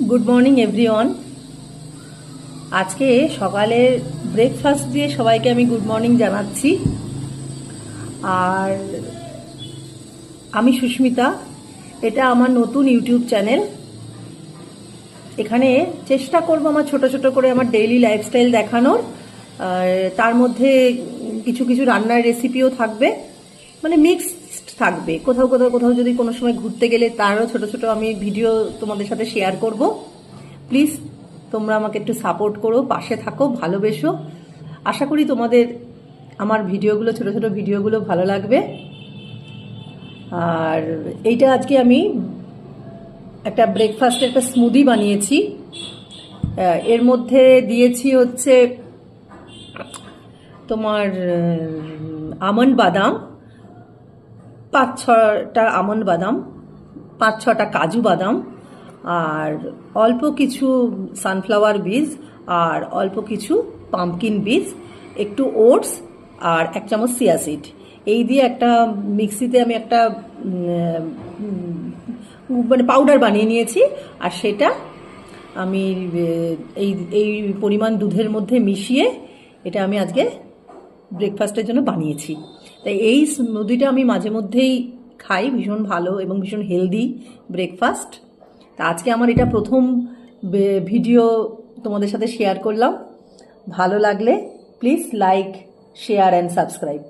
Good morning everyone. আজকে সকালের breakfast দিয়ে সবাইকে আমি গুড মর্নিং জানাচ্ছি। আর আমি সুস্মিতা, এটা আমার নতুন ইউটিউব চ্যানেল। এখানে চেষ্টা করব আমার ছোট ছোট করে আমার ডেইলি লাইফস্টাইল দেখানোর। আর তার মধ্যে কিছু কিছু রান্নার রেসিপিও থাকবে, মানে মিক্সড থাকবে। কোথাও কোথাও কোথাও যদি কোনো সময় ঘুরতে গেলে তারও ছোট ছোট আমি ভিডিও তোমাদের সাথে শেয়ার করব। প্লিজ তোমরা আমাকে একটু সাপোর্ট করো, পাশে থাকো, ভালোবেসো। আশা করি তোমাদের আমার ভিডিওগুলো, ছোট ছোট ভিডিওগুলো ভালো লাগবে। আর এইটা আজকে আমি একটা ব্রেকফাস্টের একটা স্মুদি বানিয়েছি। এর মধ্যে দিয়েছি হচ্ছে তোমার আমন্ড বাদাম, 5-6টা আমন্ড বাদাম, 5-6টা কাজু বাদাম, আর অল্প কিছু সানফ্লাওয়ার বীজ, আর অল্প কিছু পাম্পকিন বীজ, একটু ওটস, আর 1 চামচ চিয়া সিড। এই দিয়ে একটা মিক্সিতে আমি একটা মানে পাউডার বানিয়ে নিয়েছি। আর সেটা আমি এই এই পরিমাণ দুধের মধ্যে মিশিয়ে এটা আমি আজকে ব্রেকফাস্টের জন্য বানিয়েছি। তাই এই স্মুদিটা আমি মাঝে মধ্যেই খাই, ভীষণ ভালো এবং ভীষণ হেলদি ব্রেকফাস্ট। তা আজকে আমার এটা প্রথম ভিডিও তোমাদের সাথে শেয়ার করলাম। ভালো লাগলে please like, share and subscribe.